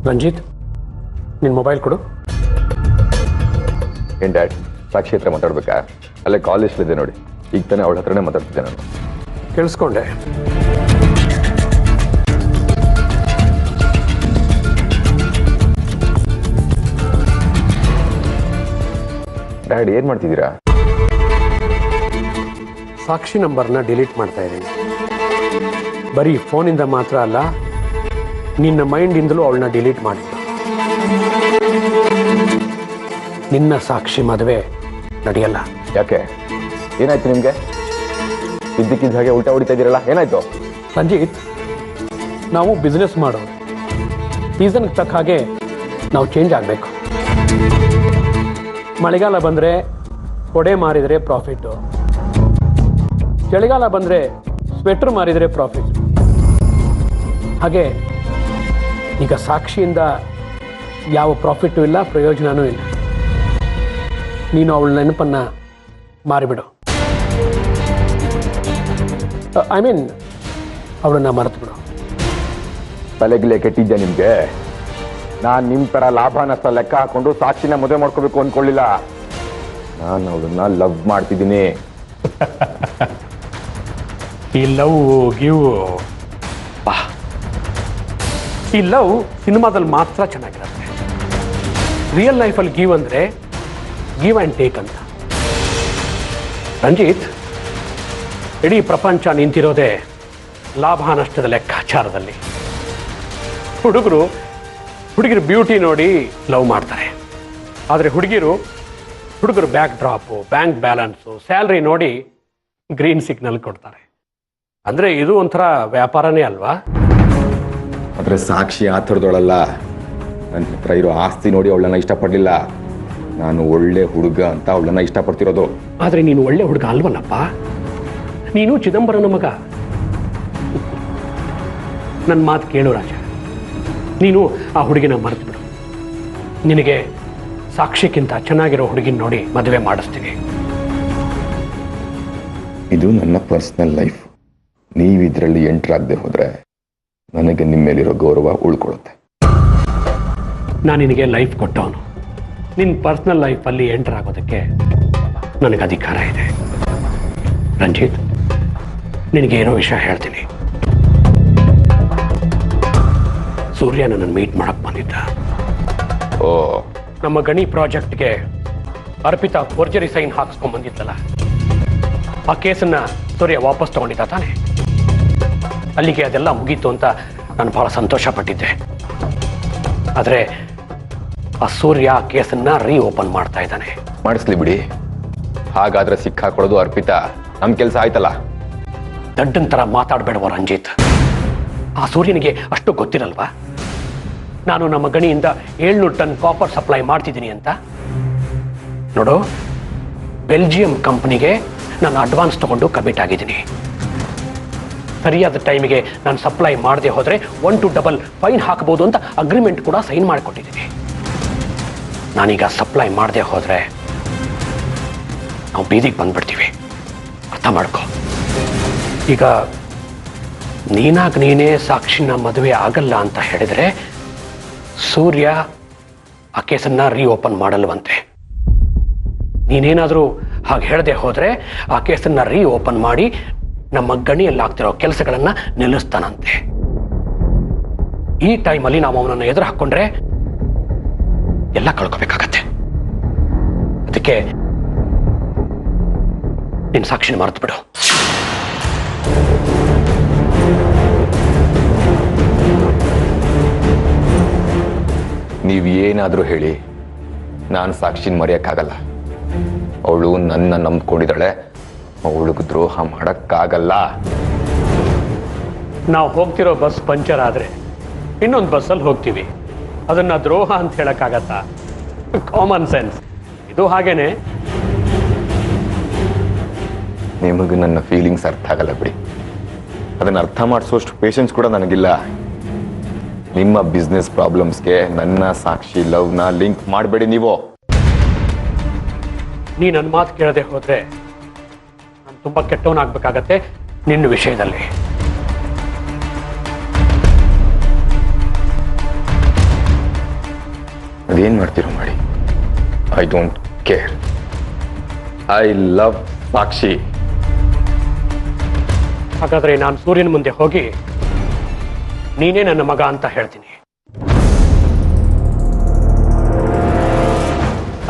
ರಂಜಿತ್, ನಿನ್ನ ಮೊಬೈಲ್ ಕೊಡು. ಏನು ಡ್ಯಾಡ್, ಸಾಕ್ಷಿ ಹತ್ರ ಮಾತಾಡ್ಬೇಕಾ? ಅಲ್ಲೇ ಕಾಲ್ ಲಿಸ್ಟ್ಲಿದೆ ನೋಡಿ. ಈಗ ತಾನೇ ಅವಳ ಹತ್ರನೇ ಮಾತಾಡ್ತಿದ್ದೆ ನಾನು. ಕೇಳಿಸ್ಕೊಂಡೆ. ಡ್ಯಾಡ್, ಏನು ಮಾಡ್ತಿದ್ದೀರಾ? ಸಾಕ್ಷಿ ನಂಬರ್ನ ಡಿಲೀಟ್ ಮಾಡ್ತಾ ಇದ್ದೀನಿ. ಬರೀ ಫೋನಿಂದ ಮಾತ್ರ ಅಲ್ಲ, ನಿನ್ನ ಮೈಂಡಿಂದಲೂ ಅವಳನ್ನ ಡಿಲೀಟ್ ಮಾಡಿದ್ದ. ನಿನ್ನ ಸಾಕ್ಷಿ ಮದುವೆ ನಡೆಯಲ್ಲ. ಯಾಕೆ? ಏನಾಯ್ತು ನಿಮಗೆ? ಇದ್ದಕ್ಕಿದ್ದ ಹಾಗೆ ಉಲ್ಟಾ ಹೊಡಿತಾ ಇದ್ದೀರಲ್ಲ, ಏನಾಯ್ತು? ರಂಜಿತ್, ನಾವು ಬಿಸ್ನೆಸ್ ಮಾಡೋರು. ಸೀಸನ್ಗೆ ತಕ್ಕ ಹಾಗೆ ನಾವು ಚೇಂಜ್ ಆಗಬೇಕು. ಮಳೆಗಾಲ ಬಂದರೆ ಕೊಡೆ ಮಾರಿದರೆ ಪ್ರಾಫಿಟ್ಟು, ಚಳಿಗಾಲ ಬಂದರೆ ಸ್ವೆಟ್ರ್ ಮಾರಿದರೆ ಪ್ರಾಫಿಟ್. ಹಾಗೆ ಈಗ ಸಾಕ್ಷಿಯಿಂದ ಯಾವ ಪ್ರಾಫಿಟ್ಟು ಇಲ್ಲ, ಪ್ರಯೋಜನವೂ ಇಲ್ಲ. ನೀನು ಅವಳ ನೆನಪನ್ನು ಮಾರಿಬಿಡು. ಐ ಮೀನ್ ಅವಳನ್ನು ಮರೆತು ಬಿಡು. ತಲೆಗಿಲೆ ಕೆಟ್ಟಿದ್ದೆ ನಿಮಗೆ? ನಾನು ನಿಮ್ಮ ಥರ ಲಾಭ ನಷ್ಟ ಲೆಕ್ಕ ಹಾಕೊಂಡು ಸಾಕ್ಷಿನ ಮದುವೆ ಮಾಡ್ಕೋಬೇಕು ಅಂದ್ಕೊಳ್ಳಿಲ್ಲ. ನಾನು ಅವಳನ್ನ ಲವ್ ಮಾಡ್ತಿದ್ದೀನಿ. ಈ ಲವ್ ಗಿವ್, ಈ ಲವ್ ಸಿನಿಮಾದಲ್ಲಿ ಮಾತ್ರ ಚೆನ್ನಾಗಿರುತ್ತೆ. ರಿಯಲ್ ಲೈಫಲ್ಲಿ ಗಿವ್ ಅಂದರೆ ಗಿವ್ ಆ್ಯಂಡ್ ಟೇಕ್ ಅಂತ. ರಂಜಿತ್, ಇಡೀ ಪ್ರಪಂಚ ನಿಂತಿರೋದೇ ಲಾಭ ನಷ್ಟದ ಲೆಕ್ಕಾಚಾರದಲ್ಲಿ. ಹುಡುಗರು ಬ್ಯೂಟಿ ನೋಡಿ ಲವ್ ಮಾಡ್ತಾರೆ. ಆದರೆ ಹುಡುಗರು back drop, bank balance, salary ನೋಡಿ ಗ್ರೀನ್ ಸಿಗ್ನಲ್ ಕೊಡ್ತಾರೆ. ಅಂದರೆ ಇದು ಒಂಥರ ವ್ಯಾಪಾರನೇ ಅಲ್ವಾ? ಆದರೆ ಸಾಕ್ಷಿ ಆ ಥರದೊಳಲ್ಲ. ನನ್ನ ಹತ್ರ ಇರೋ ಆಸ್ತಿ ನೋಡಿ ಅವಳನ್ನ ಇಷ್ಟಪಡಲಿಲ್ಲ. ನಾನು ಒಳ್ಳೆ ಹುಡುಗ ಅಂತ ಅವಳನ್ನ ಇಷ್ಟಪಡ್ತಿರೋದು. ಆದರೆ ನೀನು ಒಳ್ಳೆ ಹುಡುಗ ಅಲ್ವಲ್ಲಪ್ಪ. ನೀನು ಚಿದಂಬರನ ಮಗ. ನನ್ನ ಮಾತು ಕೇಳು ರಾಜ, ನೀನು ಆ ಹುಡುಗಿನ ಮರೆತು ಬಿಡು. ನಿನಗೆ ಸಾಕ್ಷಿಕ್ಕಿಂತ ಚೆನ್ನಾಗಿರೋ ಹುಡುಗಿನ ನೋಡಿ ಮದುವೆ ಮಾಡಿಸ್ತೀನಿ. ಇದು ನನ್ನ ಪರ್ಸನಲ್ ಲೈಫ್. ನೀವಿದ್ರಲ್ಲಿ ಎಂಟರ್ ಆಗದೆ ಹೋದರೆ ನನಗೆ ನಿಮ್ಮ ಮೇಲಿರೋ ಗೌರವ ಉಳ್ಕೊಳ್ಳುತ್ತೆ. ನಾನು ನಿನಗೆ ಲೈಫ್ ಕೊಟ್ಟವನು. ನಿನ್ನ ಪರ್ಸನಲ್ ಲೈಫಲ್ಲಿ ಎಂಟರ್ ಆಗೋದಕ್ಕೆ ನನಗೆ ಅಧಿಕಾರ ಇದೆ. ರಂಜಿತ್, ನಿನಗೆ ಏನೋ ವಿಷಯ ಹೇಳ್ತೀನಿ. ಸೂರ್ಯ ನನ್ನನ್ನು ಮೀಟ್ ಮಾಡಕ್ಕೆ ಬಂದಿದ್ದ. ಓ, ನಮ್ಮ ಗಣಿ ಪ್ರಾಜೆಕ್ಟ್ಗೆ ಅರ್ಪಿತಾ ಫೋರ್ಜರಿ ಸೈನ್ ಹಾಕ್ಸ್ಕೊಂಡ್ ಬಂದಿದ್ದಲ್ಲ, ಆ ಕೇಸನ್ನ ಸೂರ್ಯ ವಾಪಸ್ ತಗೊಂಡಿದ್ದ ತಾನೆ. ಅಲ್ಲಿಗೆ ಅದೆಲ್ಲ ಮುಗೀತು ಅಂತ ನಾನು ಬಹಳ ಸಂತೋಷ ಪಟ್ಟಿದ್ದೆ. ಆದರೆ ಆ ಸೂರ್ಯ ಆ ಕೇಸನ್ನ ಓಪನ್ ಮಾಡ್ತಾ ಇದ್ದಾನೆ. ಮಾಡಿಸ್ಲಿ ಬಿಡಿ. ಹಾಗಾದ್ರೆ ಸಿಕ್ಕಾಕೊಳ್ಳೋದು ಅರ್ಪಿತಾ ನಮ್ಮ ಕೆಲಸ ಆಯ್ತಲ್ಲ. ದಡ್ಡನ್ ಥರ ಮಾತಾಡಬೇಡವ ರಂಜಿತ್. ಆ ಸೂರ್ಯನಿಗೆ ಅಷ್ಟು ಗೊತ್ತಿರಲ್ವಾ ನಾನು ನಮ್ಮ ಗಣಿಯಿಂದ 700 ಟನ್ ಕಾಪರ್ ಸಪ್ಲೈ ಮಾಡ್ತಿದ್ದೀನಿ ಅಂತ? ನೋಡು, ಬೆಲ್ಜಿಯಂ ಕಂಪ್ನಿಗೆ ನಾನು ಅಡ್ವಾನ್ಸ್ ತಗೊಂಡು ಕಮಿಟ್ ಆಗಿದ್ದೀನಿ. ಸರಿಯಾದ ಟೈಮಿಗೆ ನಾನು ಸಪ್ಲೈ ಮಾಡದೆ ಹೋದರೆ 1 to 2 ಫೈನ್ ಹಾಕಬಹುದು ಅಂತ ಅಗ್ರಿಮೆಂಟ್ ಕೂಡ ಸೈನ್ ಮಾಡಿಕೊಟ್ಟಿದ್ದೀನಿ. ನಾನೀಗ ಸಪ್ಲೈ ಮಾಡದೆ ಹೋದರೆ ನಾವು ಬೀದಿಗೆ ಬಂದ್ಬಿಡ್ತೀವಿ. ಅರ್ಥ ಮಾಡ್ಕೊ. ಈಗ ನೀನೇ ಸಾಕ್ಷಿನ ಮದುವೆ ಆಗಲ್ಲ ಅಂತ ಹೇಳಿದರೆ ಸೂರ್ಯ ಆ ಕೇಸನ್ನ ಓಪನ್ ಮಾಡಲ್ವಂತೆ. ನೀನೇನಾದರೂ ಹಾಗೆ ಹೇಳದೆ ಹೋದರೆ ಆ ಕೇಸನ್ನ ಓಪನ್ ಮಾಡಿ ನಮ್ಮ ಗಣಿಯಲ್ಲಿ ಆಗ್ತಿರೋ ಕೆಲಸಗಳನ್ನ ನಿಲ್ಲಿಸ್ತಾನಂತೆ. ಈ ಟೈಮಲ್ಲಿ ನಾವು ಅವನನ್ನು ಎದುರು ಹಾಕ್ಕೊಂಡ್ರೆ ಎಲ್ಲ ಕಳ್ಕೋಬೇಕಾಗತ್ತೆ. ಅದಕ್ಕೆ ನಿನ್ನ ಸಾಕ್ಷಿನ ಮರೆತು ಬಿಡು. ನೀವು ಏನಾದರೂ ಹೇಳಿ, ನಾನು ಸಾಕ್ಷಿನ ಮರೆಯೋಕ್ಕಾಗಲ್ಲ. ಅವಳು ನನ್ನ ನಂಬ್ಕೊಂಡಿದ್ದಾಳೆ. ಅವಳಿಗೆ ದ್ರೋಹ ಮಾಡೋಕ್ಕಾಗಲ್ಲ. ನಾವು ಹೋಗ್ತಿರೋ ಬಸ್ ಪಂಚರ್ ಆದರೆ ಇನ್ನೊಂದು ಬಸ್ಸಲ್ಲಿ ಹೋಗ್ತೀವಿ. ಅದನ್ನ ದ್ರೋಹ ಅಂತ ಹೇಳಕ್ಕಾಗತ್ತಾ? Common sense. ಇದು ಹಾಗೇನೆ. ನಿಮಗೆ ನನ್ನ ಫೀಲಿಂಗ್ಸ್ ಅರ್ಥ ಆಗಲ್ಲ ಬಿಡಿ. ಅದನ್ನು ಅರ್ಥ ಮಾಡಿಸೋಷ್ಟು ಪೇಷನ್ಸ್ ಕೂಡ ನನಗಿಲ್ಲ. ನಿಮ್ಮ ಬಿಸ್ನೆಸ್ ಪ್ರಾಬ್ಲಮ್ಸ್ಗೆ ನನ್ನ ಸಾಕ್ಷಿ ಲವ್ನ ಲಿಂಕ್ ಮಾಡಬೇಡಿ ನೀವು. ನೀ ನನ್ನ ಮಾತು ಕೇಳದೆ ಹೋದ್ರೆ ನಾನು ತುಂಬ ಕೆಟ್ಟವನಾಗಬೇಕಾಗತ್ತೆ ನಿನ್ನ ವಿಷಯದಲ್ಲಿ. ಅದೇನು ಮಾಡ್ತೀರೋ ಮಾಡಿ. I don't care. I love Sakshi. ಹಾಗಾದ್ರೆ ನಾನು ಸೂರ್ಯನ ಮುಂದೆ ಹೋಗಿ ನೀನೇ ನನ್ನ ಮಗ ಅಂತ ಹೇಳ್ತೀನಿ.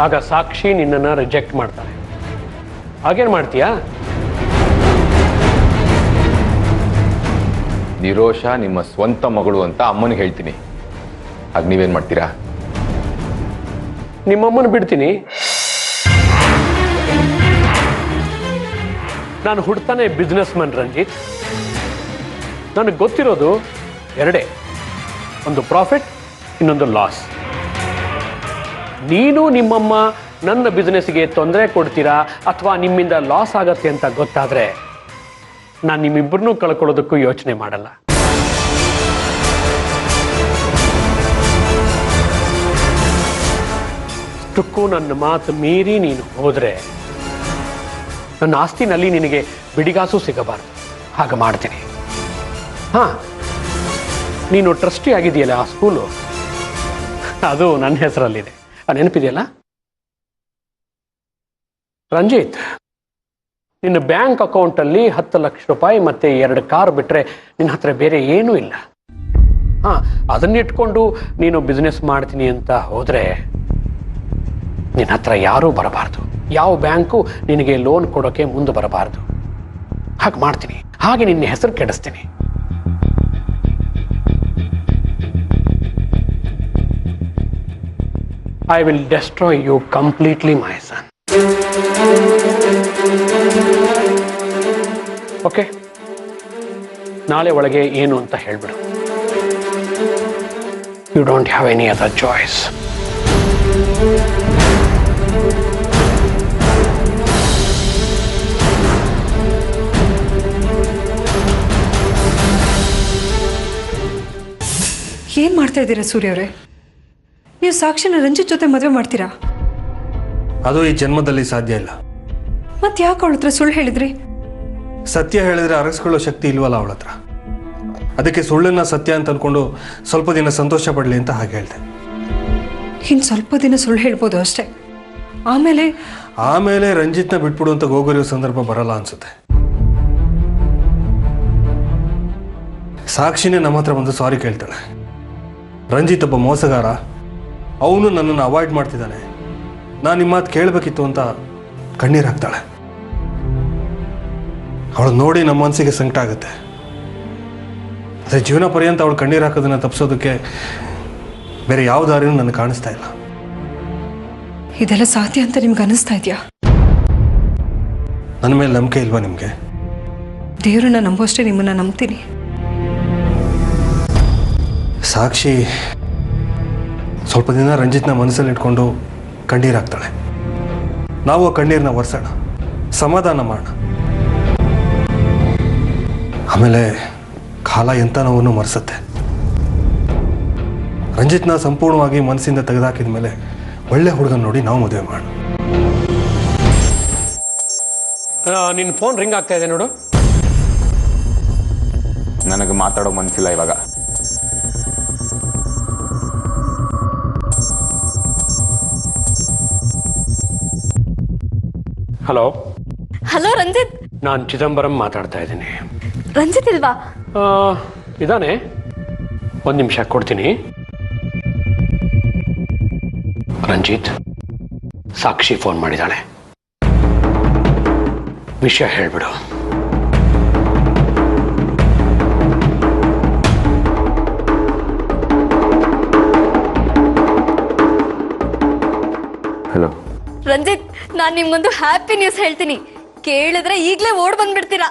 ಆಗ ಸಾಕ್ಷಿ ನಿನ್ನನ್ನು ರಿಜೆಕ್ಟ್ ಮಾಡ್ತಾರೆ. ಹಾಗೇನು ಮಾಡ್ತೀಯಾ? ನಿರೋಷ ನಿಮ್ಮ ಸ್ವಂತ ಮಗಳು ಅಂತ ಅಮ್ಮನಿಗೆ ಹೇಳ್ತೀನಿ. ಆಗ ನೀವೇನ್ ಮಾಡ್ತೀರಾ? ನಿಮ್ಮಮ್ಮನ ಬಿಡ್ತೀನಿ. ನಾನು ಹುಡ್ತಾನೆ ಬಿಸ್ನೆಸ್ ಮನ್ ರಂಜಿತ್. ನನಗೆ ಗೊತ್ತಿರೋದು ಎರಡೇ, ಒಂದು ಪ್ರಾಫಿಟ್, ಇನ್ನೊಂದು ಲಾಸ್. ನೀನು ನಿಮ್ಮಮ್ಮ ನನ್ನ ಬಿಸ್ನೆಸ್ಗೆ ತೊಂದರೆ ಕೊಡ್ತೀರಾ ಅಥವಾ ನಿಮ್ಮಿಂದ ಲಾಸ್ ಆಗತ್ತೆ ಅಂತ ಗೊತ್ತಾದ್ರೆ ನಾನು ನಿಮ್ಮಿಬ್ಬರನ್ನೂ ಕಳ್ಕೊಳ್ಳೋದಕ್ಕೂ ಯೋಚನೆ ಮಾಡಲ್ಲ. ಅಷ್ಟಕ್ಕೂ ನನ್ನ ಮಾತು ಮೀರಿ ನೀನು ಹೋದ್ರೆ ನನ್ನ ಆಸ್ತಿನಲ್ಲಿ ನಿನಗೆ ಬಿಡಿಗಾಸು ಸಿಗಬಾರ್ದು. ಹಾಗೆ ಮಾಡ್ತೀನಿ. ಹಾ, ನೀನು ಟ್ರಸ್ಟಿ ಆಗಿದೆಯಲ್ಲ ಆ ಸ್ಕೂಲು, ಅದು ನನ್ನ ಹೆಸರಲ್ಲಿದೆ. ನೆನಪಿದೆಯಲ್ಲ ರಂಜಿತ್? ನಿನ್ನ ಬ್ಯಾಂಕ್ ಅಕೌಂಟಲ್ಲಿ 10 ಲಕ್ಷ ರೂಪಾಯಿ ಮತ್ತೆ 2 ಕಾರ್ ಬಿಟ್ರೆ ನಿನ್ನ ಹತ್ರ ಬೇರೆ ಏನೂ ಇಲ್ಲ. ಹಾ, ಅದನ್ನಿಟ್ಕೊಂಡು ನೀನು ಬಿಸ್ನೆಸ್ ಮಾಡ್ತೀನಿ ಅಂತ ಹೋದ್ರೆ ನಿನ್ನ ಹತ್ರ ಯಾರೂ ಬರಬಾರ್ದು. ಯಾವ ಬ್ಯಾಂಕು ನಿನಗೆ ಲೋನ್ ಕೊಡೋಕೆ ಮುಂದೆ ಬರಬಾರ್ದು. ಹಾಗೆ ಮಾಡ್ತೀನಿ. ಹಾಗೆ ನಿನ್ನ ಹೆಸರು ಕೆಡಿಸ್ತೀನಿ. I will destroy you completely, my son. Okay? ನಾಳೆ ಒಳಗೆ ಏನು ಅಂತ ಹೇಳ್ಬಿಡು. You don't have any other choice. ಏನ್ ಮಾಡ್ತಾ ಇದ್ದೀರಾ ಸೂರ್ಯ ಅವರೇ? ನೀವು ಸಾಕ್ಷಿನ ರಂಜಿತ್ ಜೊತೆ ಮದುವೆ ಮಾಡ್ತೀರಾ? ಅದು ಈ ಜನ್ಮದಲ್ಲಿ ಸಾಧ್ಯ ಇಲ್ಲ. ಮತ್ತೆ ಯಾಕೆ ಅವಳ ಹತ್ರ ಸುಳ್ಳು ಹೇಳಿದ್ರಿ? ಸತ್ಯ ಹೇಳಿದ್ರೆ ಅರಗಿಸ್ಕೊಳ್ಳೋ ಶಕ್ತಿ ಇಲ್ವಲ್ಲ ಅವಳ ಹತ್ರ. ಅದಕ್ಕೆ ಸುಳ್ಳನ್ನ ಸತ್ಯ ಅಂತ ಅನ್ಕೊಂಡು ಸ್ವಲ್ಪ ದಿನ ಸಂತೋಷ ಪಡಲಿ ಅಂತ ಹಾಗೆ ಹೇಳಿದೆ. ಇನ್ನು ಸ್ವಲ್ಪ ದಿನ ಸುಳ್ಳು ಹೇಳ್ಬೋದು ಅಷ್ಟೇ. ಆಮೇಲೆ ರಂಜಿತ್ನ ಬಿಟ್ಬಿಡು ಅಂತ ಗೋಗರಿಯೋ ಸಂದರ್ಭ ಬರಲ್ಲ ಅನ್ಸುತ್ತೆ. ಸಾಕ್ಷಿನೇ ನಮ್ಮ ಹತ್ರ ಬಂದು ಸಾರಿ ಕೇಳ್ತಾಳೆ. ರಂಜಿತ್ ಒಬ್ಬ ಮೋಸಗಾರ, ಅವನು ನನ್ನನ್ನು ಅವಾಯ್ಡ್ ಮಾಡ್ತಿದ್ದಾನೆ, ನಾನು ನಿಮ್ಮ ಮಾತು ಕೇಳಬೇಕಿತ್ತು ಅಂತ ಕಣ್ಣೀರು ಹಾಕ್ತಾಳೆ. ಅವಳು ನೋಡಿ ನಮ್ಮ ಮನಸ್ಸಿಗೆ ಸಂಕಟ ಆಗುತ್ತೆ. ಆದರೆ ಜೀವನ ಪರ್ಯಂತ ಅವಳು ಕಣ್ಣೀರು ಹಾಕೋದನ್ನು ತಪ್ಪಿಸೋದಕ್ಕೆ ಬೇರೆ ಯಾವ ದಾರಿನೂ ನನಗೆ ಕಾಣಿಸ್ತಾ ಇಲ್ಲ. ಇದೆಲ್ಲ ಸಾಧ್ಯ ಅಂತ ನಿಮ್ಗೆ ಅನಿಸ್ತಾ ಇದೆಯಾ? ನನ್ನ ಮೇಲೆ ನಂಬಿಕೆ ಇಲ್ವಾ ನಿಮಗೆ? ದೇವರನ್ನ ನಂಬೋಷ್ಟೇ ನಿಮ್ಮನ್ನ ನಂಬ್ತೀನಿ. ಸಾಕ್ಷಿ ಸ್ವಲ್ಪ ದಿನ ರಂಜಿತ್ನ ಮನಸ್ಸಲ್ಲಿ ಇಟ್ಕೊಂಡು ಕಣ್ಣೀರು ಹಾಕ್ತಾಳೆ. ನಾವು ಆ ಕಣ್ಣೀರನ್ನ ಒರೆಸೋಣ, ಸಮಾಧಾನ ಮಾಡೋಣ. ಆಮೇಲೆ ಕಾಲ ಎಂಥ ನೋವನ್ನು ಮರೆಸುತ್ತೆ. ರಂಜಿತ್ನ ಸಂಪೂರ್ಣವಾಗಿ ಮನಸ್ಸಿಂದ ತೆಗೆದುಹಾಕಿದ ಮೇಲೆ ಒಳ್ಳೆ ಹುಡುಗನ ನೋಡಿ ನಾವು ಮದುವೆ ಮಾಡೋಣ. ನಿನ್ನ ಫೋನ್ ರಿಂಗ್ ಆಗ್ತಾ ಇದೆ ನೋಡು. ನನಗೆ ಮಾತಾಡೋ ಮನಸ್ಸಿಲ್ಲ ಇವಾಗ. ಹಲೋ. ಹಲೋ ರಂಜಿತ್. ನಾನು ಚಿದಂಬರಂ ಮಾತಾಡ್ತಾ ಇದ್ದೀನಿ. ರಂಜಿತ್ ಇಲ್ವಾ? ಇದಾನೆ, ಒಂದು ನಿಮಿಷ ಕೊಡ್ತೀನಿ. ರಂಜಿತ್, ಸಾಕ್ಷಿ ಫೋನ್ ಮಾಡಿದ್ದಾಳೆ, ವಿಷಯ ಹೇಳ್ಬಿಡು. ಹಲೋ ರಂಜಿತ್, ನಾನು ನಿಮ್ಗೊಂದು ಹ್ಯಾಪಿ ನ್ಯೂಸ್ ಹೇಳ್ತೀನಿ. ಕೇಳಿದ್ರೆ ಈಗಲೇ ಓಡ್ ಬಂದ್ಬಿಡ್ತೀರಾ.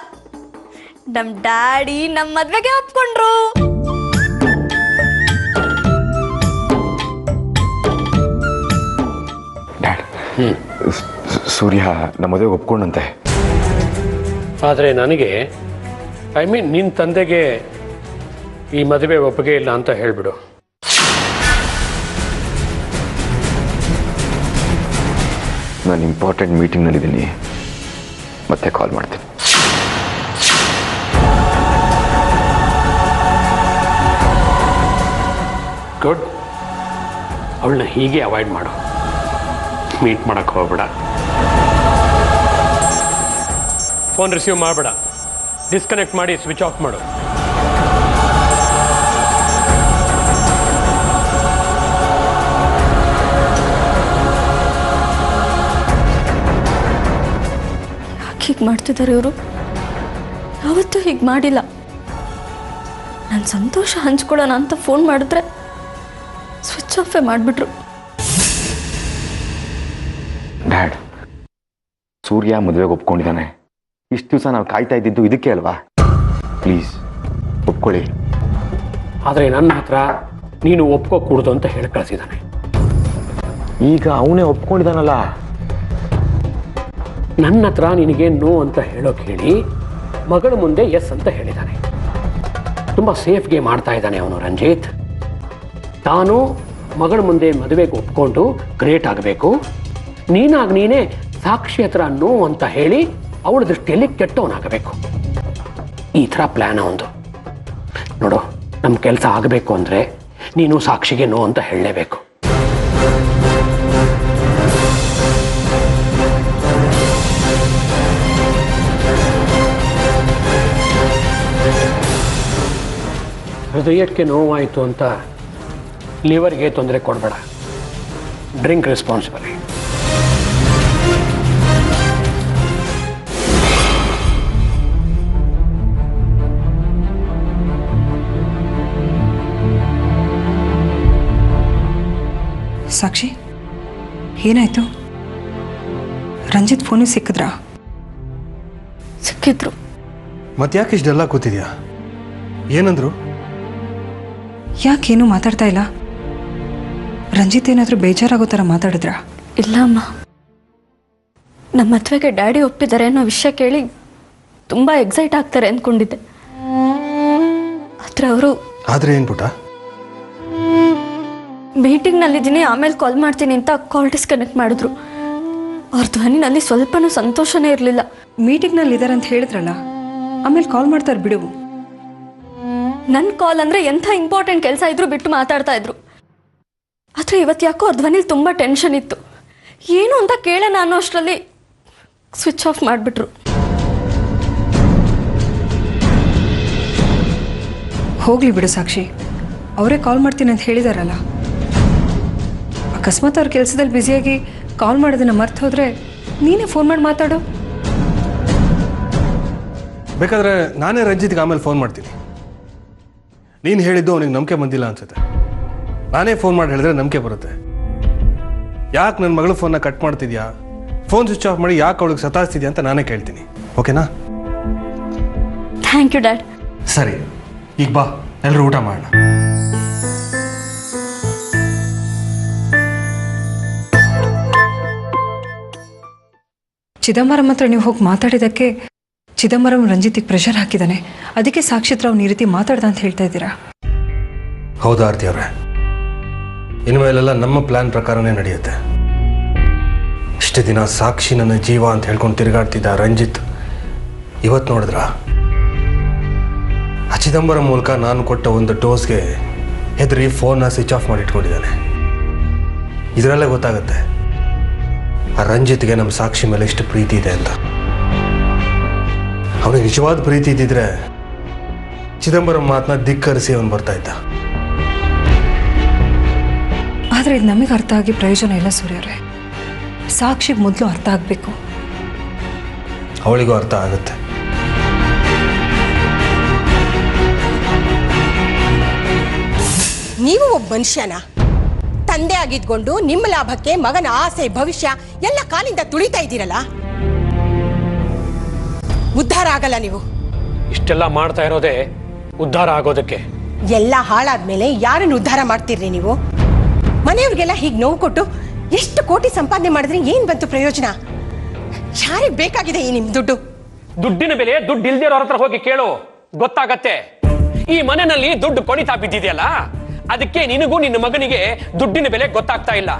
ನಮ್ ಡ್ಯಾಡಿ ನಮ್ಮ ಮದ್ವೆಗೆ ಒಪ್ಕೊಂಡ್ರು. ಡ್ಯಾಡ್, ಸೂರ್ಯ ನಮ್ಮ ಮದುವೆಗೆ ಒಪ್ಕೊಂಡಂತೆ. ಆದರೆ ನನಗೆ ನಿನ್ನ ತಂದೆಗೆ ಈ ಮದುವೆ ಒಪ್ಪಿಗೆ ಇಲ್ಲ ಅಂತ ಹೇಳ್ಬಿಡು. ನಾನು ಇಂಪಾರ್ಟೆಂಟ್ ಮೀಟಿಂಗ್ನಲ್ಲಿದ್ದೀನಿ, ಮತ್ತೆ ಕಾಲ್ ಮಾಡ್ತೀನಿ. ಗುಡ್. ಅವಳನ್ನ ಹೀಗೆ ಅವಾಯ್ಡ್ ಮಾಡು, ಮೀಟ್ ಮಾಡಕ್ಕೆ ಹೋಗ್ಬೇಡ. ಫೋನ್ ರಿಸೀವ್ ಮಾಡಬೇಡ, ಡಿಸ್ಕನೆಕ್ಟ್ ಮಾಡಿ ಸ್ವಿಚ್ ಆಫ್ ಮಾಡು. ಯಾಕೆ ಹೀಗೆ ಮಾಡ್ತಿದ್ದಾರೆ ಇವರು? ಯಾವತ್ತೂ ಹೀಗೆ ಮಾಡಿಲ್ಲ. ನನ್ನ ಸಂತೋಷ ಹಂಚ್ಕೊಳ್ಳೋಣ ಅಂತ ಫೋನ್ ಮಾಡಿದ್ರೆ ಸ್ವಿಚ್ ಆಫೇ ಮಾಡಿಬಿಟ್ರು. ಡ್ಯಾಡ್, ಸೂರ್ಯ ಮದುವೆಗೆ ಒಪ್ಕೊಂಡಿದ್ದಾನೆ. ಇಷ್ಟು ದಿವಸ ನಾವು ಕಾಯ್ತಾ ಇದ್ದಿದ್ದು ಇದಕ್ಕೆ ಅಲ್ವಾ? ಪ್ಲೀಸ್ ಒಪ್ಕೊಳ್ಳಿ. ಆದರೆ ನನ್ನ ಹತ್ರ ನೀನು ಒಪ್ಕೋಕೂಡ್ದು ಅಂತ ಹೇಳಿ ಕಳಿಸಿದ್ದಾನೆ. ಈಗ ಅವನೇ ಒಪ್ಕೊಂಡಿದ್ದಾನಲ್ಲ. ನನ್ನ ಹತ್ರ ನಿನಗೆ ನೋ ಅಂತ ಹೇಳೋಕೆ ಹೇಳಿ ಮಗಳ ಮುಂದೆ ಎಸ್ ಅಂತ ಹೇಳಿದ್ದಾನೆ. ತುಂಬ ಸೇಫ್ ಗೇಮ್ ಮಾಡ್ತಾ ಇದ್ದಾನೆ ಅವನು ರಂಜಿತ್. ತಾನು ಮಗಳ ಮುಂದೆ ಮದುವೆಗೆ ಒಪ್ಕೊಂಡು ಗ್ರೇಟ್ ಆಗಬೇಕು, ನೀನೇ ಸಾಕ್ಷಿ ಹತ್ರ ನೋ ಅಂತ ಹೇಳಿ ಅವಳ ದೃಷ್ಟಿಯಲ್ಲಿ ಕೆಟ್ಟವನಾಗಬೇಕು. ಈ ಥರ ಪ್ಲ್ಯಾನ್ ಒಂದು. ನೋಡು, ನಮ್ಮ ಕೆಲಸ ಆಗಬೇಕು ಅಂದರೆ ನೀನು ಸಾಕ್ಷಿಗೆ ನೋ ಅಂತ ಹೇಳಲೇಬೇಕು. ಹೃದಯಕ್ಕೆ ನೋವಾಯಿತು ಅಂತ ಲಿವರ್ಗೆ ತೊಂದರೆ ಕೊಡಬೇಡ. ಡ್ರಿಂಕ್ ರೆಸ್ಪಾನ್ಸಿಬಲಿ. ಸಾಕ್ಷಿ, ಏನಾಯ್ತು? ರಂಜಿತ್ ಫೋನಿಗೆ ಸಿಕ್ಕಿದ್ರಾ? ಸಿಕ್ಕಿದ್ರು. ಮತ್ತೆ ಯಾಕೆ ಇಷ್ಟೆಲ್ಲ ಕೂತಿದ್ಯಾ? ಏನಂದ್ರು? ಯಾಕೇನು ಮಾತಾಡ್ತಾ ಇಲ್ಲ? ರಂಜಿತ್ ಏನಾದರೂ ಬೇಜಾರಾಗೋ ಥರ ಮಾತಾಡಿದ್ರಾ? ಇಲ್ಲ ಅಮ್ಮ, ನಮ್ಮ ಮದುವೆಗೆ ಡ್ಯಾಡಿ ಒಪ್ಪಿದ್ದಾರೆ ಅನ್ನೋ ವಿಷಯ ಕೇಳಿ ತುಂಬ ಎಕ್ಸೈಟ್ ಆಗ್ತಾರೆ ಅಂದ್ಕೊಂಡಿದ್ದೆ. ಆದರೆ ಅವರು ಆದರೆ ಏನು ಪುಟ? ಮೀಟಿಂಗ್ನಲ್ಲಿದ್ದೀನಿ, ಆಮೇಲೆ ಕಾಲ್ ಮಾಡ್ತೀನಿ ಅಂತ ಕಾಲ್ ಡಿಸ್ಕನೆಕ್ಟ್ ಮಾಡಿದ್ರು. ಅವ್ರ ಧ್ವನಿನಲ್ಲಿ ಸ್ವಲ್ಪನೂ ಸಂತೋಷನೇ ಇರಲಿಲ್ಲ. ಮೀಟಿಂಗ್ನಲ್ಲಿ ಇದ್ದಾರೆ ಅಂತ ಹೇಳಿದ್ರಲ್ಲ, ಆಮೇಲೆ ಕಾಲ್ ಮಾಡ್ತಾರೆ ಬಿಡು. ನನ್ನ ಕಾಲ್ ಅಂದರೆ ಎಂಥ ಇಂಪಾರ್ಟೆಂಟ್ ಕೆಲಸ ಇದ್ರೂ ಬಿಟ್ಟು ಮಾತಾಡ್ತಾ ಇದ್ರು. ಆದರೆ ಇವತ್ತು ಯಾಕೋ ಅವ್ರ ಧ್ವನಿಲಿ ತುಂಬ ಟೆನ್ಷನ್ ಇತ್ತು. ಏನು ಅಂತ ಕೇಳೋಣ ಅನ್ನೋ ಅಷ್ಟರಲ್ಲಿ ಸ್ವಿಚ್ ಆಫ್ ಮಾಡಿಬಿಟ್ರು. ಹೋಗ್ಲಿ ಬಿಡು ಸಾಕ್ಷಿ, ಅವರೇ ಕಾಲ್ ಮಾಡ್ತೀನಿ ಅಂತ ಹೇಳಿದಾರಲ್ಲ. ಅಕಸ್ಮಾತ್ ಅವ್ರ ಕೆಲಸದಲ್ಲಿ ಬ್ಯುಸಿಯಾಗಿ ಕಾಲ್ ಮಾಡೋದನ್ನ ಮರ್ತು ಹೋದ್ರೆ ನೀನೇ ಫೋನ್ ಮಾಡಿ ಮಾತಾಡು. ಬೇಕಾದ್ರೆ ನಾನೇ ರಂಜಿತ್ಗೆ ಆಮೇಲೆ ಫೋನ್ ಮಾಡ್ತೀನಿ. ನೀನು ಹೇಳಿದ್ದು ಅವನಿಗೆ ನಂಬಿಕೆ ಬಂದಿಲ್ಲ ಅನ್ಸುತ್ತೆ. ನಾನೇ ಫೋನ್ ಮಾಡಿ ಹೇಳಿದ್ರೆ ನಂಬಿಕೆ ಬರುತ್ತೆ. ಯಾಕೆ ನನ್ನ ಮಗಳು ಫೋನ್ನ ಕಟ್ ಮಾಡ್ತಿದ್ಯಾ, ಫೋನ್ ಸ್ವಿಚ್ ಆಫ್ ಮಾಡಿ ಯಾಕೆ ಅವಳಿಗೆ ಸತಾಯಿಸ್ತಿದ್ಯಾ ಅಂತ ನಾನೇ ಕೇಳ್ತೀನಿ. ಓಕೆನಾ? Thank you dad. ಸರಿ, ಈಗ ಬಾ, ಎಲ್ಲರೂ ಊಟ ಮಾಡೋಣ. ಚಿದಂಬರಂ ಹತ್ರ ನೀವು ಹೋಗಿ ಮಾತಾಡಿದ್ದಕ್ಕೆ ಚಿದಂಬರಂ ರಂಜಿತಿಗೆ ಪ್ರೆಷರ್ ಹಾಕಿದ್ದಾನೆ. ಅದಕ್ಕೆ ಸಾಕ್ಷಿ ಹತ್ರ ಅವ್ನು ಈ ರೀತಿ ಮಾತಾಡ್ದ ಅಂತ ಹೇಳ್ತಾ ಇದ್ದೀರಾ? ಹೌದಾ ಆರ್ತಿ ಅವರೇ? ಇನ್ಮೇಲೆಲ್ಲ ನಮ್ಮ ಪ್ಲಾನ್ ಪ್ರಕಾರನೇ ನಡೆಯುತ್ತೆ. ಇಷ್ಟು ದಿನ ಸಾಕ್ಷಿ ನನ್ನ ಜೀವ ಅಂತ ಹೇಳ್ಕೊಂಡು ತಿರುಗಾಡ್ತಿದ್ದ ರಂಜಿತ್ ಇವತ್ತು ನೋಡಿದ್ರ ಆ ಚಿದಂಬರಂ ಮೂಲಕ ನಾನು ಕೊಟ್ಟ ಒಂದು ಡೋಸ್ಗೆ ಹೆದರಿ ಫೋನ್ನ ಸ್ವಿಚ್ ಆಫ್ ಮಾಡಿ ಇಟ್ಕೊಂಡಿದ್ದಾನೆ. ಇದರಲ್ಲೇ ಗೊತ್ತಾಗುತ್ತೆ ಆ ರಂಜಿತ್ಗೆ ನಮ್ಮ ಸಾಕ್ಷಿ ಮೇಲೆ ಎಷ್ಟು ಪ್ರೀತಿ ಇದೆ ಅಂತ. ಅವನಿಗೆ ನಿಜವಾದ ಪ್ರೀತಿ ಇದ್ದಿದ್ರೆ ಚಿದಂಬರಂ ಮಾತನ್ನ ಧಿಕ್ಕರಿಸಿ ಅವನು ಬರ್ತಾ ಇದ್ದ. ಆದರೆ ಇದು ನಮಗೆ ಅರ್ಥ ಆಗಿ ಪ್ರಯೋಜನ ಇಲ್ಲ ಸೂರ್ಯರೇ. ಸಾಕ್ಷಿಗೆ ಮೊದಲು ಅರ್ಥ ಆಗಬೇಕು. ಅವಳಿಗೂ ಅರ್ಥ ಆಗುತ್ತೆ. ನೀವು ಒಬ್ಬ ಮನುಷ್ಯನ ತಂದೆ ಆಗಿದ್ಕೊಂಡು ನಿಮ್ಮ ಲಾಭಕ್ಕೆ ಮಗನ ಆಸೆ ಭವಿಷ್ಯ ಎಲ್ಲ ಕಾಲಿಂದ ತುಳಿತಾ ಇದ್ದೀರಲ್ಲ, ಉದ್ಧಾರ ಆಗಲ್ಲ ನೀವು. ಇಷ್ಟೆಲ್ಲ ಮಾಡ್ತಾ ಇರೋದೇ ಉದ್ಧಾರ ಆಗೋದಕ್ಕೆ. ಎಲ್ಲ ಹಾಳಾದ್ಮೇಲೆ ಯಾರನ್ನು ಉದ್ಧಾರ ಮಾಡ್ತೀರ್ರಿ ನೀವು? ಮನೆಯವ್ರಿಗೆಲ್ಲ ಹೀಗೆ ನೋವು ಕೊಟ್ಟು ಎಷ್ಟು ಕೋಟಿ ಸಂಪಾದನೆ ಮಾಡಿದ್ರೆ ಏನ್ ಬಂತು ಪ್ರಯೋಜನ? ಯಾರಿಗೆ ಬೇಕಾಗಿದೆ ಈ ನಿಮ್ ದುಡ್ಡು? ದುಡ್ಡಿನ ಬೆಲೆ ದುಡ್ಡು ಇಲ್ದಿರೋರ ಹತ್ರ ಹೋಗಿ ಕೇಳು, ಗೊತ್ತಾಗತ್ತೆ. ಈ ಮನೆಯಲ್ಲಿ ದುಡ್ಡು ಕೊಣಿತಾ ಬಿದ್ದಿದೆಯಲ್ಲ, ಅದಕ್ಕೆ ನಿನಗೂ ನಿನ್ನ ಮಗನಿಗೆ ದುಡ್ಡಿನ ಬೆಲೆ ಗೊತ್ತಾಗ್ತಾ ಇಲ್ಲ.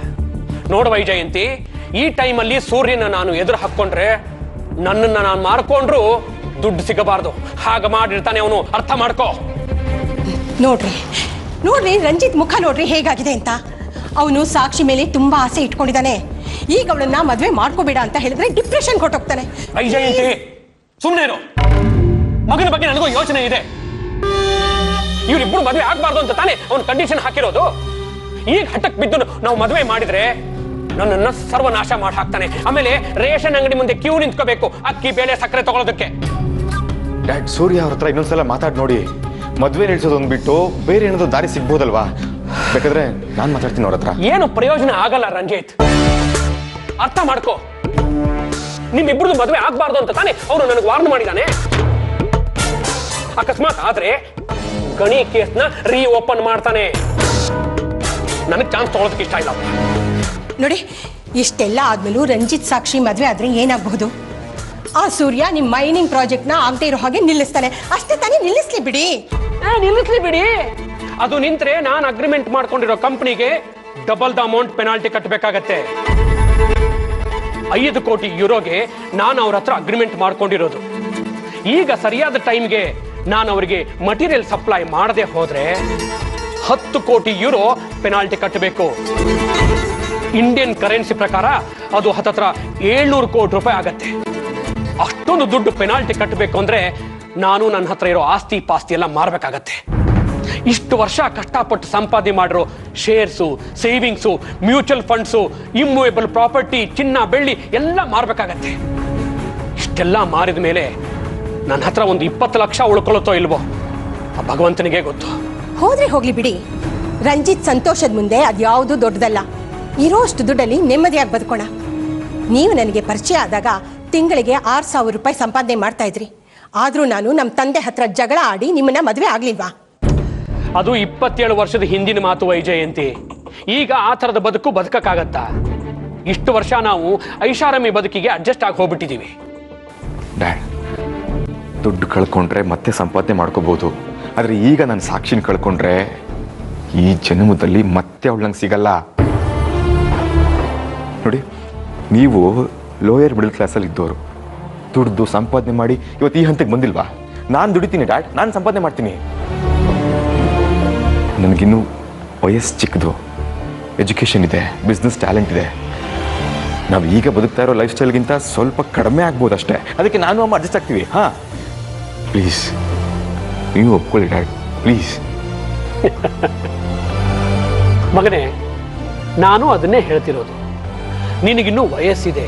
ನೋಡು ವೈಜಯಂತಿ, ಈ ಟೈಮಲ್ಲಿ ಸೂರ್ಯನ ನಾನು ಎದುರು ಹಾಕೊಂಡ್ರೆ ನನ್ನನ್ನು ನಾನು ಮಾರ್ಕೊಂಡ್ರು ದುಡ್ಡು ಸಿಗಬಾರ್ದು. ಹಾಗೆ ಮಾಡಿರ್ತಾನೆ ಅವನು, ಅರ್ಥ ಮಾಡ್ಕೋ. ನೋಡ್ರಿ ನೋಡ್ರಿ ರಂಜಿತ್ ಮುಖ ನೋಡ್ರಿ ಹೇಗಾಗಿದೆ ಅಂತ. ಅವನು ಸಾಕ್ಷಿ ಮೇಲೆ ತುಂಬಾ ಆಸೆ ಇಟ್ಕೊಂಡಿದ್ದಾನೆ. ಈಗ ಅವಳನ್ನ ಮದುವೆ ಮಾಡ್ಕೋಬೇಡ ಅಂತ ಹೇಳಿದ್ರೆ ಡಿಪ್ರೆಷನ್ ಕೊಟ್ಟೋಗ್ತಾನೆ. ವೈಜಯಂತಿ ಸುಮ್ಮನೆ ಇರು. ಮಗನ ಬಗ್ಗೆ ನನಗೂ ಯೋಚನೆ ಇದೆ. ಇವರಿಬ್ಬರು ಮದುವೆ ಆಗ್ಬಾರ್ದು ಅಂತ ತಾನೇ ಅವನು ಕಂಡೀಷನ್ ಹಾಕಿರೋದು. ಈಗ ಹಠಕ್ ಬಿದ್ದು ನಾವು ಮದುವೆ ಮಾಡಿದ್ರೆ ನನ್ನನ್ನ ಸರ್ವನಾಶ ಮಾಡಿ ಹಾಕ್ತಾನೆ. ಆಮೇಲೆ ರೇಷನ್ ಅಂಗಡಿ ಮುಂದೆ ಕ್ಯೂ ನಿಂತ್ಕೋಬೇಕು ಅಕ್ಕಿ ಬೇಳೆ ಸಕ್ಕರೆ ತಗೊಳ್ಳೋದಕ್ಕೆ. ಡ್ಯಾಡ್, ಸೂರ್ಯ ಅವ್ರ ಹತ್ರ ಇನ್ನೊಂದ್ಸಲ ಮಾತಾಡಿ ನೋಡಿ. ಮದುವೆ ನಿಲ್ಸೋದೊಂದು ಬಿಟ್ಟು ಬೇರೆ ಏನಾದ್ರು ದಾರಿ ಸಿಗ್ಬೋದಲ್ವಾ? ಬೇಕಾದ್ರೆ ನಾನು ಮಾತಾಡ್ತೀನಿ ಅವ್ರ ಹತ್ರ. ಏನು ಪ್ರಯೋಜನ ಆಗಲ್ಲ ರಂಜಿತ್, ಅರ್ಥ ಮಾಡ್ಕೋ. ನಿಮ್ಮಿಬ್ಬರದು ಮದುವೆ ಆಗ್ಬಾರ್ದು ಅಂತ ತಾನೇ ಅವನು ನನಗೆ ವಾರ್ನ್ ಮಾಡಿದಾನೆ. ಅಕಸ್ಮಾತ್ ಆದ್ರೆ ಗಣಿ ಕೇಸ್ನ ಓಪನ್ ಮಾಡ್ತಾನೆ. ನನಗೆ ಚಾನ್ಸ್ ತಗೊಳೋದಕ್ಕೆ ಇಷ್ಟ ಇಲ್ಲ. ನೋಡಿ, ಇಷ್ಟೆಲ್ಲ ಆದ್ಮೇಲೂ ರಂಜಿತ್ ಸಾಕ್ಷಿ ಮದುವೆ ಆದ್ರೆ ಏನಾಗಬಹುದು? ಆ ಸೂರ್ಯ ನಿಮ್ಮ ಮೈನಿಂಗ್ ಪ್ರಾಜೆಕ್ಟ್ ನ ಆಗದೆ ಇರೋ ಹಾಗೆ ನಿಲ್ಲಿಸ್ತಾನೆ. ಅಷ್ಟೇ ತಾನೇ, ನಿಲ್ಲಿಸ್ಲಿ ಬಿಡಿ. ನಿಲ್ಲಿಸ್ಲಿ ಬಿಡಿ. ಅದು ನಿಂತ್ರೆ ನಾನು ಅಗ್ರಿಮೆಂಟ್ ಮಾಡ್ಕೊಂಡಿರೋ ಕಂಪನಿಗೆ ಡಬಲ್ ದ ಅಮೌಂಟ್ ಪೆನಾಲ್ಟಿ ಕಟ್ಟಬೇಕಾಗತ್ತೆ. 5 ಕೋಟಿ ಯೂರೋಗೆ ನಾನು ಅವ್ರ ಹತ್ರ ಅಗ್ರಿಮೆಂಟ್ ಮಾಡ್ಕೊಂಡಿರೋದು. ಈಗ ಸರಿಯಾದ ಟೈಮ್ಗೆ ನಾನು ಅವರಿಗೆ ಮಟೀರಿಯಲ್ ಸಪ್ಲೈ ಮಾಡದೆ ಹೋದ್ರೆ 10 ಕೋಟಿ ಯೂರೋ ಪೆನಾಲ್ಟಿ ಕಟ್ಟಬೇಕು. ಇಂಡಿಯನ್ ಕರೆನ್ಸಿ ಪ್ರಕಾರ ಅದು ಹತ್ತತ್ರ 700 ಕೋಟಿ ರೂಪಾಯಿ ಆಗತ್ತೆ. ಅಷ್ಟೊಂದು ದುಡ್ಡು ಪೆನಾಲ್ಟಿ ಕಟ್ಟಬೇಕು ಅಂದ್ರೆ ನಾನು ನನ್ನ ಹತ್ರ ಇರೋ ಆಸ್ತಿ ಪಾಸ್ತಿ ಎಲ್ಲ ಮಾರಬೇಕಾಗತ್ತೆ. ಇಷ್ಟು ವರ್ಷ ಕಷ್ಟಪಟ್ಟು ಸಂಪಾದನೆ ಮಾಡಿರೋ shares, savings, mutual funds, immovable property, ಚಿನ್ನ ಬೆಳ್ಳಿ ಎಲ್ಲ ಮಾರಬೇಕಾಗತ್ತೆ. ಇಷ್ಟೆಲ್ಲ ಮಾರಿದ ಮೇಲೆ ನನ್ನ ಹತ್ರ ಒಂದು 20 ಲಕ್ಷ ಉಳ್ಕೊಳ್ಳುತ್ತೋ ಇಲ್ವೋ ಆ ಭಗವಂತನಿಗೆ ಗೊತ್ತು. ಹೋದ್ರೆ ಹೋಗ್ಲಿ ಬಿಡಿ. ರಂಜಿತ್ ಸಂತೋಷದ ಮುಂದೆ ಅದ್ಯಾವುದು ದೊಡ್ಡದಲ್ಲ. ಇರೋಷ್ಟು ದುಡ್ಡಲ್ಲಿ ನೆಮ್ಮದಿಯಾಗಿ ಬದುಕೋಣ. ನೀವು ನನಗೆ ಪರಿಚಯ ಆದಾಗ ತಿಂಗಳಿಗೆ 6,000 ರೂಪಾಯಿ ಸಂಪಾದನೆ ಮಾಡ್ತಾ ಇದ್ರಿ. ಆದ್ರೂ ನಾನು ನಮ್ಮ ತಂದೆ ಹತ್ರ ಜಗಳ ಆಡಿ ನಿಮ್ಮನ್ನ ಮದುವೆ ಆಗ್ಲಿಲ್ವಾ? ಅದು 27 ವರ್ಷದ ಹಿಂದಿನ ಮಾತು ವೈಜಯಂತಿ. ಈಗ ಆ ಥರದ ಬದುಕು ಬದುಕಕ್ಕಾಗತ್ತಾ? ಇಷ್ಟು ವರ್ಷ ನಾವು ಐಷಾರಾಮಿ ಬದುಕಿಗೆ ಅಡ್ಜಸ್ಟ್ ಆಗಿ ಹೋಗ್ಬಿಟ್ಟಿದ್ದೀವಿ. ಡ್ಯಾಡ್, ದುಡ್ಡು ಕಳ್ಕೊಂಡ್ರೆ ಮತ್ತೆ ಸಂಪಾದನೆ ಮಾಡ್ಕೋಬಹುದು. ಆದ್ರೆ ಈಗ ನಾನು ಸಾಕ್ಷಿನ ಕಳ್ಕೊಂಡ್ರೆ ಈ ಜನ್ಮದಲ್ಲಿ ಮತ್ತೆ ಅವಳಂಗೆ ಸಿಗಲ್ಲ. ನೋಡಿ, ನೀವು ಲೋಯರ್ ಮಿಡಲ್ ಕ್ಲಾಸಲ್ಲಿ ಇದ್ದವರು ದುಡ್ದು ಸಂಪಾದನೆ ಮಾಡಿ ಇವತ್ತು ಈ ಹಂತಕ್ಕೆ ಬಂದಿಲ್ವಾ? ನಾನು ದುಡಿತೀನಿ ಡ್ಯಾಡ್, ನಾನು ಸಂಪಾದನೆ ಮಾಡ್ತೀನಿ. ನನಗಿನ್ನೂ ವಯಸ್ಸು ಚಿಕ್ಕದು, ಎಜುಕೇಷನ್ ಇದೆ, ಬಿಸ್ನೆಸ್ ಟ್ಯಾಲೆಂಟ್ ಇದೆ. ನಾವು ಈಗ ಬದುಕ್ತಾ ಇರೋ ಲೈಫ್ ಸ್ಟೈಲ್ಗಿಂತ ಸ್ವಲ್ಪ ಕಡಿಮೆ ಆಗ್ಬೋದು ಅಷ್ಟೇ. ಅದಕ್ಕೆ ನಾನು ಅಮ್ಮ ಅಡ್ಜಸ್ಟ್ ಆಗ್ತೀವಿ. ಹಾಂ, ಪ್ಲೀಸ್ ನೀವು ಒಪ್ಕೊಳ್ಳಿ ಡ್ಯಾಡ್, ಪ್ಲೀಸ್. ಮಗನೇ, ನಾನು ಅದನ್ನೇ ಹೇಳ್ತಿರೋದು. ನಿನಗಿನ್ನೂ ವಯಸ್ಸಿದೆ,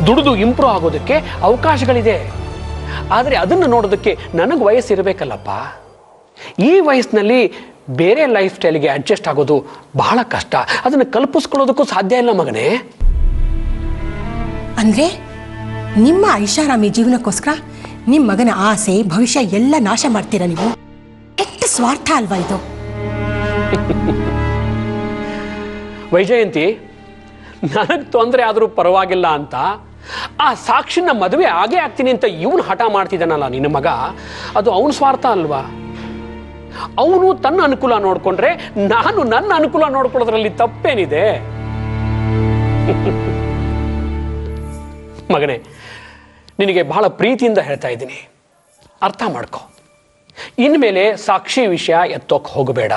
ದುಡಿದು ಇಂಪ್ರೂವ್ ಆಗೋದಕ್ಕೆ ಅವಕಾಶಗಳಿದೆ. ಆದರೆ ಅದನ್ನು ನೋಡೋದಕ್ಕೆ ನನಗೆ ವಯಸ್ಸಿರಬೇಕಲ್ಲಪ್ಪ. ಈ ವಯಸ್ಸಿನಲ್ಲಿ ಬೇರೆ ಲೈಫ್ ಸ್ಟೈಲ್ಗೆ ಅಡ್ಜಸ್ಟ್ ಆಗೋದು ಬಹಳ ಕಷ್ಟ. ಅದನ್ನು ಕಲ್ಪಿಸ್ಕೊಳ್ಳೋದಕ್ಕೂ ಸಾಧ್ಯ ಇಲ್ಲ ಮಗನೇ. ಅಂದ್ರೆ ನಿಮ್ಮ ಐಷಾರಾಮಿ ಜೀವನಕ್ಕೋಸ್ಕರ ನಿಮ್ಮ ಮಗನ ಆಸೆ ಭವಿಷ್ಯ ಎಲ್ಲ ನಾಶ ಮಾಡ್ತೀರಾ ನೀವು? ಕೆಟ್ಟ ಸ್ವಾರ್ಥ ಅಲ್ವಾ ಇದು? ವೈಜಯಂತಿ, ನನಗೆ ತೊಂದರೆ ಆದರೂ ಪರವಾಗಿಲ್ಲ ಅಂತ ಆ ಸಾಕ್ಷಿನ ಮದುವೆ ಆಗೇ ಆಗ್ತೀನಿ ಅಂತ ಇವನು ಹಠ ಮಾಡ್ತಿದ್ದಾನಲ್ಲ ನಿನ್ನ ಮಗ, ಅದು ಅವನ ಸ್ವಾರ್ಥ ಅಲ್ವಾ? ಅವನು ತನ್ನ ಅನುಕೂಲ ನೋಡ್ಕೊಂಡ್ರೆ ನಾನು ನನ್ನ ಅನುಕೂಲ ನೋಡ್ಕೊಳ್ಳೋದ್ರಲ್ಲಿ ತಪ್ಪೇನಿದೆ? ಮಗನೇ, ನಿನಗೆ ಬಹಳ ಪ್ರೀತಿಯಿಂದ ಹೇಳ್ತಾ ಇದ್ದೀನಿ, ಅರ್ಥ ಮಾಡ್ಕೊ. ಇನ್ಮೇಲೆ ಸಾಕ್ಷಿ ವಿಷಯ ಎತ್ತೋಕೆ ಹೋಗಬೇಡ.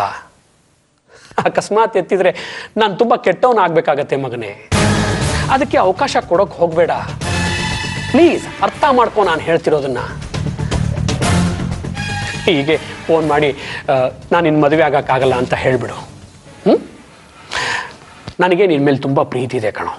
ಅಕಸ್ಮಾತ್ ಎತ್ತಿದ್ರೆ ನಾನು ತುಂಬ ಕೆಟ್ಟವನಾಗಬೇಕಾಗತ್ತೆ ಮಗನೇ. ಅದಕ್ಕೆ ಅವಕಾಶ ಕೊಡೋಕೆ ಹೋಗಬೇಡ. ಪ್ಲೀಸ್ ಅರ್ಥ ಮಾಡ್ಕೊ ನಾನು ಹೇಳ್ತಿರೋದನ್ನ. ಹೀಗೆ ಫೋನ್ ಮಾಡಿ ನಾನು ನಿನ್ನ ಮದುವೆ ಆಗೋಕ್ಕಾಗಲ್ಲ ಅಂತ ಹೇಳಿಬಿಡು. ನನಗೆ ನಿನ್ನ ಮೇಲೆ ತುಂಬ ಪ್ರೀತಿ ಇದೆ ಕಣೋ.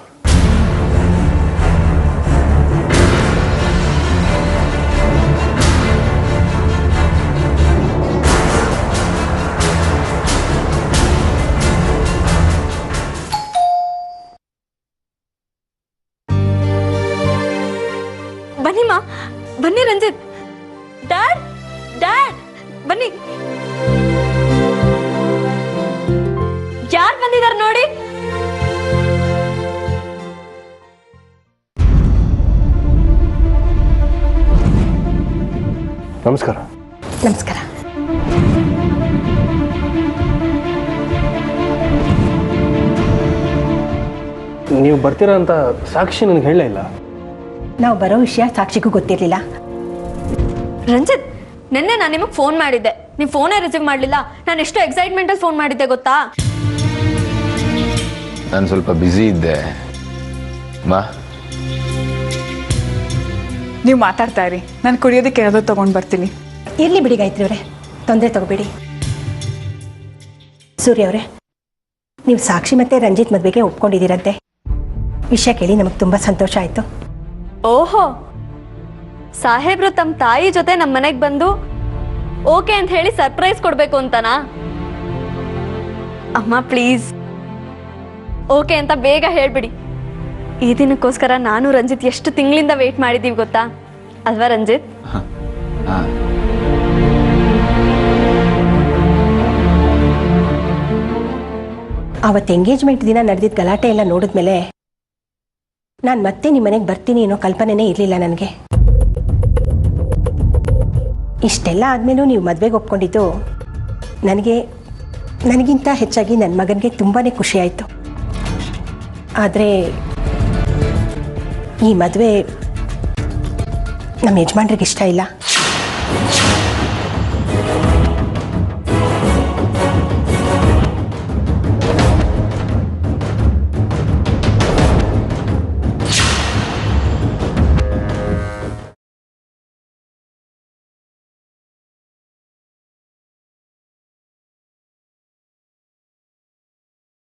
ಬನ್ನಿಮ್ಮ, ಬನ್ನಿ ರಂಜಿತ್. ಡ್ಯಾಡ್, ಡ್ಯಾಡ್ ಬನ್ನಿ. ಯಾರು ಬಂದಿದ್ದಾರೆ ನೋಡಿ? ನಮಸ್ಕಾರ. ನಮಸ್ಕಾರ. ನೀವು ಬರ್ತೀರಾ ಅಂತ ಸಾಕ್ಷಿ ನನಗೆ ಹೇಳಲೇ ಇಲ್ಲ. ನಾವು ಬರೋ ವಿಷಯ ಸಾಕ್ಷಿಗೂ ಗೊತ್ತಿರಲಿಲ್ಲ. ರಂಜಿತ್, ನಿನ್ನೆ ನಾನು ನಿಮಗೆ ಫೋನ್ ಮಾಡಿದ್ದೆ, ನೀವು ಫೋನೇ ರಿಸೀವ್ ಮಾಡಲಿಲ್ಲ. ನಾನು ಎಷ್ಟು ಎಕ್ಸೈಟ್ಮೆಂಟಲ್ಲಿ ಫೋನ್ ಮಾಡಿದ್ದೆ ಗೊತ್ತಾ? ನಾನು ಸ್ವಲ್ಪ ಬ್ಯುಸಿ ಇದ್ದೆ. ಮಾ, ನೀವು ಮಾತಾಡ್ತಾ ಇರಿ, ನಾನು ಕುಡಿಯೋದಕ್ಕೆ ಯಾವ್ದೋ ತೊಗೊಂಡು ಬರ್ತೀನಿ. ಇರಲಿ ಬಿಡಿ ಗಾಯತ್ರಿ ಅವರೇ, ತೊಂದರೆ ತಗೋಬೇಡಿ. ಸೂರ್ಯ ಅವರೇ, ನೀವು ಸಾಕ್ಷಿ ಮತ್ತೆ ರಂಜಿತ್ ಮದುವೆಗೆ ಒಪ್ಕೊಂಡಿದ್ದೀರಂತೆ. ವಿಷಯ ಕೇಳಿ ನಮಗೆ ತುಂಬ ಸಂತೋಷ ಆಯಿತು. ಓಹೋ, ಸಾಹೇಬ್ರು ತಮ್ಮ ತಾಯಿ ಜೊತೆ ನಮ್ಮ ಮನೆಗೆ ಬಂದು ಓಕೆ ಅಂತ ಹೇಳಿ ಸರ್ಪ್ರೈಸ್ ಕೊಡ್ಬೇಕು ಅಂತನಾ? ಅಮ್ಮ ಪ್ಲೀಸ್ ಓಕೆ ಅಂತ ಬೇಗ ಹೇಳ್ಬಿಡಿ. ಈ ದಿನಕ್ಕೋಸ್ಕರ ನಾನು ರಂಜಿತ್ ಎಷ್ಟು ತಿಂಗಳಿಂದ ವೇಟ್ ಮಾಡಿದ್ದೀವಿ ಗೊತ್ತಾ ಅಲ್ವಾ ರಂಜಿತ್? ಅವತ್ತು ಎಂಗೇಜ್ಮೆಂಟ್ ದಿನ ನಡೆದಿದ್ದ ಗಲಾಟೆ ಎಲ್ಲ ನೋಡಿದ್ಮೇಲೆ ನಾನು ಮತ್ತೆ ನಿಮ್ಮ ಮನೆಗೆ ಬರ್ತೀನಿ ಅನ್ನೋ ಕಲ್ಪನೆನೇ ಇರಲಿಲ್ಲ ನನಗೆ. ಇಷ್ಟೆಲ್ಲ ಆದಮೇಲೂ ನೀವು ಮದುವೆಗೆ ಒಪ್ಕೊಂಡಿದ್ದು ನನಗಿಂತ ಹೆಚ್ಚಾಗಿ ನನ್ನ ಮಗನಿಗೆ ತುಂಬಾ ಖುಷಿ ಆಯಿತು. ಆದರೆ ಈ ಮದುವೆ ನಮ್ಮ ಯಜಮಾನ್ರಿಗೆ ಇಷ್ಟ ಇಲ್ಲ.